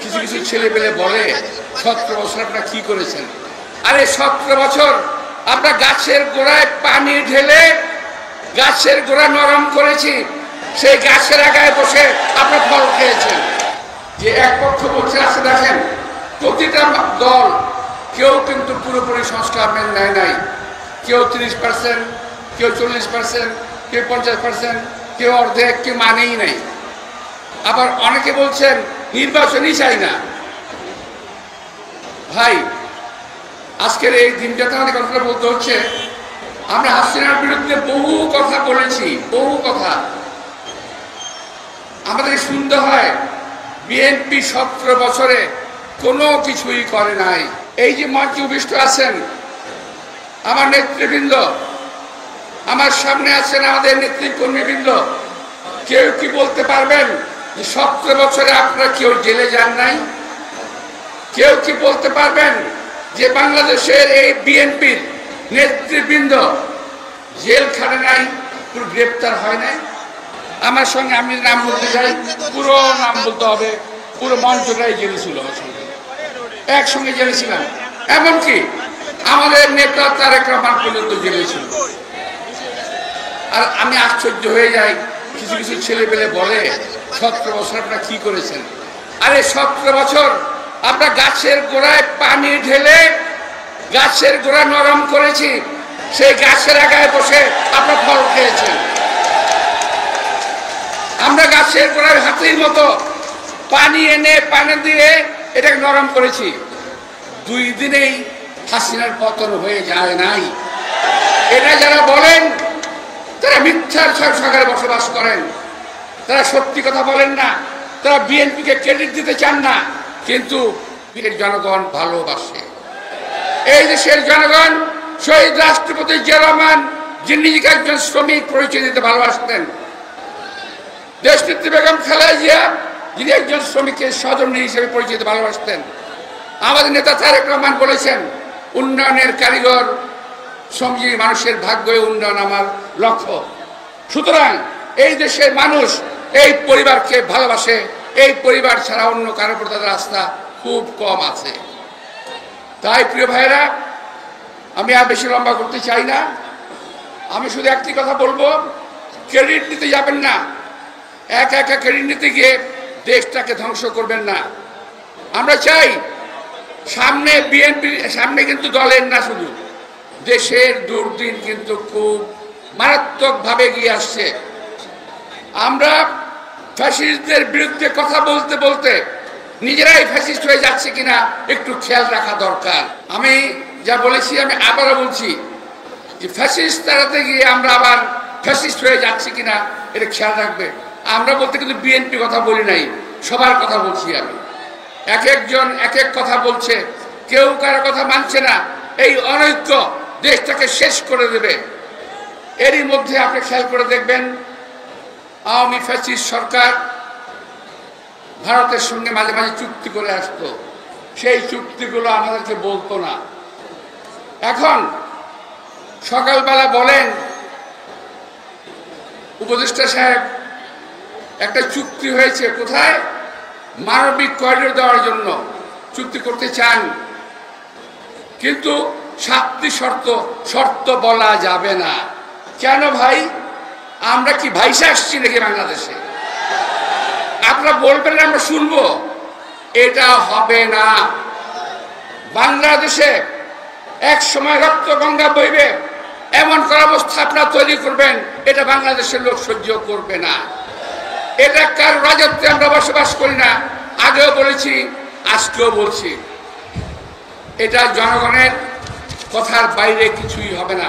কিছু কিছু ছেলে পেলে বলে 17 বছর আপনারা কি করেছেন। আরে 17 বছর আমরা গাছের গোড়ায় পানি ঢেলে গাছের গোড়া নরম করেছি, সেই গাছের আগায় বসে আপনারা ফল খেয়েছেন। যে এক পক্ষ বলছে আছে দেখেন, প্রতিটা দল কেউ কিন্তু পুরোপুরি সংস্কার মেনে নেয় নাই। কেউ 30%, কেউ 40%, কেউ 50%, কেউ অর্ধেক, কেউ মানেই নাই। আবার অনেকে বলছেন নির্বাচনই চাই না। ভাই, আজকের এই দিনটাতে আমাদের কথাটা বলতে হচ্ছে, আমরা হাসিনার বিরুদ্ধে বহু কথা বলেছি, বহু কথা। আমাদের শুনতে হয় বিএনপি 17 বছরে কোনো কিছুই করে নাই। এই যে মঞ্চে উপবিষ্ট আছেন আমার নেতৃবৃন্দ, আমার সামনে আছেন আমাদের নেতৃকর্মীবৃন্দ, কেউ কি বলতে পারবেন যে 17 বছরে আপনারা কেউ জেলে যান নাই? কেউ কি বলতে পারবেন যে বাংলাদেশের এই বিএনপির নেতৃবৃন্দ জেল খাটে নাই, পুরো গ্রেপ্তার হয় নাই? আমার সঙ্গে আমি নাম বলতে চাই, পুরো নাম বলতে হবে, পুরো মঞ্চটাই জেলে ছিল, আমার সঙ্গে একসঙ্গে জেলে ছিলাম। এমনকি আমাদের নেতা তারেক রহমান পর্যন্ত জেলে ছিল। আর আমি আশ্চর্য হয়ে যাই, কিছু কিছু ছেলে পেলে বলে 17 বছর আপনারা কি করেছেন। আরে 17 বছর আমরা গাছের গোড়ায় পানি ঢেলে গাছের গোড়া নরম করেছি, সেই গাছের আগায় বসে আপনারা ফল খেয়েছেন। আমরা গাছের গোড়ায় হাতির মতো পানি এনে পানি দিয়ে এটাকে নরম করেছি। 2 দিনেই হাসিনার পতন হয়ে যায় নাই। এটা যারা বলেন তারা মিথ্যার সরকারে বসবাস করেন, তারা সত্যি কথা বলেন না, তারা বিএনপিকে ক্রেডিট দিতে চান না। কিন্তু জনগণ ভালোবাসে, এই দেশের জনগণ শহীদ রাষ্ট্রপতি জিয়া রহমান, যিনি নিজেকে একজন শ্রমিক পরিচয় দিতে ভালোবাসতেন, দেশনেত্রী বেগম খালেদা জিয়া, যিনি একজন শ্রমিকের সহধর্মিণী হিসেবে পরিচয় দিতে ভালোবাসতেন। আমাদের নেতা তারেক রহমান বলেছেন, উন্নয়নের কারিগর শ্রমজীবী মানুষের ভাগ্য উন্নয়ন আমার লক্ষ্য। সুতরাং এই দেশের মানুষ এই পরিবারকে ভালোবাসে, এই পরিবার ছাড়া অন্য কারোর প্রতি তাদের আস্থা খুব কম আছে। তাই প্রিয় ভাইরা, আমি আর বেশি লম্বা করতে চাই না। আমি শুধু একটি কথা বলবো, ক্রেডিট নিতে যাবেন না, একা একা ক্রেডিট নিতে গিয়ে দেশটাকে ধ্বংস করবেন না। আমরা চাই সামনে বিএনপি, সামনে কিন্তু দলের না, শুধু দেশের দুর্দিন কিন্তু খুব মারাত্মকভাবে এগিয়ে আসছে। আমরা ফ্যাসিস্টদের বিরুদ্ধে কথা বলতে বলতে নিজেরাই ফ্যাসিস্ট হয়ে যাচ্ছে কিনা একটু খেয়াল রাখা দরকার। আমি যা বলেছি আমি আবারও বলছি যে ফ্যাসিস্ট তাড়াতে গিয়ে আমরা আবার ফ্যাসিস্ট হয়ে যাচ্ছি কিনা এটা খেয়াল রাখবে। আমরা বলতে কিন্তু বিএনপি কথা বলি নাই, সবার কথা বলছি আমি। এক একজন এক এক কথা বলছে, কেউ কারো কথা মানছে না। এই অনৈক্য দেশটাকে শেষ করে দেবে। এরই মধ্যে আপনি খেয়াল করে দেখবেন, আওয়ামী ফ্যাসিস্ট সরকার ভারতের সঙ্গে মাঝে মাঝে চুক্তি করে আসতো, সেই চুক্তিগুলো আমাদেরকে বলতো না। এখন সকালবেলা বলেন উপদেষ্টা সাহেব একটা চুক্তি হয়েছে, কোথায়? মানবিক করিডোর দেওয়ার জন্য চুক্তি করতে চান, কিন্তু 7টি শর্ত বলা যাবে না। কেন ভাই? আমরা কি ভাইসে আসছি নাকি বাংলাদেশে? আপনারা বলবেন আমরা শুনবো, এটা হবে না। বাংলাদেশে এক সময় রক্ত গঙ্গা বইবে, এমন কর অবস্থা আপনারা তৈরি করবেন, এটা বাংলাদেশের লোক সহ্য করবে না। এটা কার রাজত্বে আমরা বসবাস করি না, আগেও বলেছি, আজকেও বলছি। এটা জনগণের কথার বাইরে কিছুই হবে না।